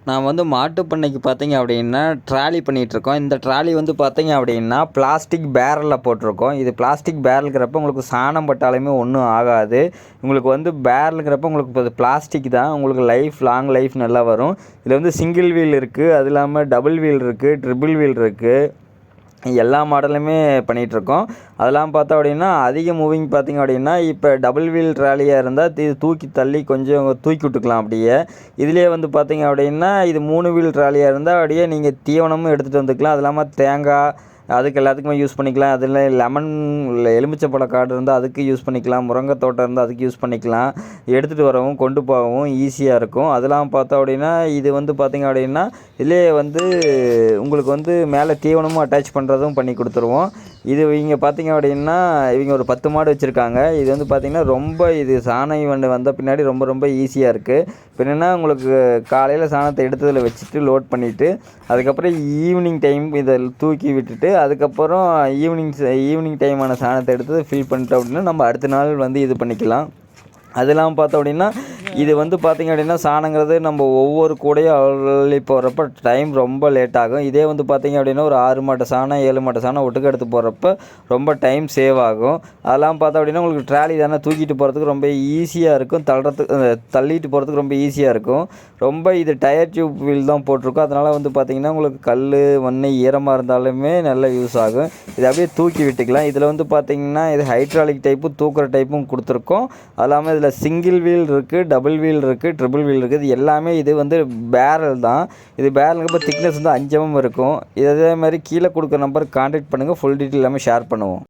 நான் வந்து மாட்டுப் பண்ணைக்கு பார்த்தீங்க அப்படின்னா, ட்ராலி பண்ணிகிட்ருக்கோம். இந்த ட்ராலி வந்து பார்த்தீங்க அப்படின்னா, பிளாஸ்டிக் பேரல்ல போட்டிருக்கோம். இது பிளாஸ்டிக் பேரலுங்கிறப்ப உங்களுக்கு சாணம் பட்டாலுமே ஒண்ணும் ஆகாது. உங்களுக்கு வந்து பேரலுங்கிறப்ப உங்களுக்கு இப்போ அது பிளாஸ்டிக் தான். உங்களுக்கு லாங் லைஃப் நல்லா வரும். இதில வந்து சிங்கிள் வீல் இருக்கு. அது இல்லாம டபுள் வீல் இருக்கு, ட்ரிபிள் வீல் இருக்கு. எல்லா மாடலுமே பண்ணிகிட்ருக்கோம். அதெல்லாம் பார்த்தோம் அப்படின்னா, அதிக மூவிங் பார்த்தீங்க அப்படின்னா, இப்போ டபுள் வீல் ட்ராலியா இருந்தா இது தூக்கி தள்ளி கொஞ்சம் தூக்கி விட்டுக்கலாம் அப்படியே. இதுலேயே வந்து பார்த்தீங்க அப்படின்னா, இது 3 வீல் ட்ராலியா இருந்தா அப்படியே நீங்க தீவனமும் எடுத்துட்டு வந்துக்கலாம். அது இல்லாம தேங்காய் அதுக்கு எல்லாத்துக்குமே யூஸ் பண்ணிக்கலாம். அதில் லெமன் எலுமிச்சம்பழ காடு இருந்தால் அதுக்கு யூஸ் பண்ணிக்கலாம். முருங்கை தோட்டம் இருந்தால் அதுக்கு யூஸ் பண்ணிக்கலாம். எடுத்துகிட்டு வரவும் கொண்டு போகவும் ஈஸியாக இருக்கும். அதெல்லாம் பார்த்தோம் அப்படின்னா, இது வந்து பார்த்தீங்க அப்படின்னா, இதுலேயே வந்து உங்களுக்கு வந்து மேலே தீவனமும் அட்டாச் பண்ணுறதும் பண்ணி கொடுத்துருவோம். இது இவங்க பார்த்தீங்க அப்படின்னா, இவங்க ஒரு 10 மாடு வச்சுருக்காங்க. இது வந்து பார்த்தீங்கன்னா, இது சாணம் வந்த பின்னாடி ரொம்ப ரொம்ப ஈஸியாக இருக்குது. இப்போ என்னென்னா உங்களுக்கு காலையில் சாணத்தை எடுத்து இதில் வச்சுட்டு லோட் பண்ணிவிட்டு, அதுக்கப்புறம் ஈவினிங் டைம் இதை தூக்கி விட்டுட்டு, அதுக்கப்புறம் ஈவினிங் டைமான சாணத்தை எடுத்து ஃபில் பண்ணிட்டோம் அப்படின்னா, நம்ம அடுத்த நாள் வந்து இது பண்ணிக்கலாம். அது இல்லாமல் பார்த்தோம் அப்படின்னா, இது வந்து பார்த்தீங்க அப்படின்னா, சாணங்கிறது நம்ம ஒவ்வொரு கூடையும் அள்ளி போடுறப்ப டைம் ரொம்ப லேட் ஆகும். இதே வந்து பார்த்தீங்க அப்படின்னா, ஒரு 6 மாட்டு சாணம், 7 மாட்டு சாணம் ஒட்டுக்கா எடுத்து போடுறப்ப ரொம்ப டைம் சேவ் ஆகும். அதெல்லாம் பார்த்தோம் அப்படின்னா, உங்களுக்கு ட்ராலி தானே தூக்கிட்டு போகிறதுக்கு ரொம்ப ஈஸியாக இருக்கும். தள்ளிட்டு போகிறதுக்கு ரொம்ப ஈஸியாக இருக்கும். ரொம்ப இது டயர் டியூப் வீல் தான் போட்டிருக்கோம். அதனால் வந்து பார்த்தீங்கன்னா, உங்களுக்கு கல், மண் ஈரமாக இருந்தாலுமே நல்லா யூஸ் ஆகும். இதை அப்படியே தூக்கி விட்டுக்கலாம். இதில் வந்து பார்த்தீங்கன்னா, இது ஹைட்ராலிக் டைப்பும் தூக்குற டைப்பும் கொடுத்துருக்கோம். அது இல்லாமல் இதில் சிங்கிள் வீல் இருக்குது, டபுள் வீல் இருக்குது, ட்ரிபிள் வீல் இருக்குது. இது எல்லாமே இது வந்து பேரல் தான். இது பேரலுக்கு திக்னஸ் வந்து 5 mm இருக்கும். இதே மாதிரி கீழே கொடுக்குற நம்பருக்கு கான்டாக்ட் பண்ணுங்கள். ஃபுல் டீட்டெயில் எல்லாமே ஷேர் பண்ணுவோம்.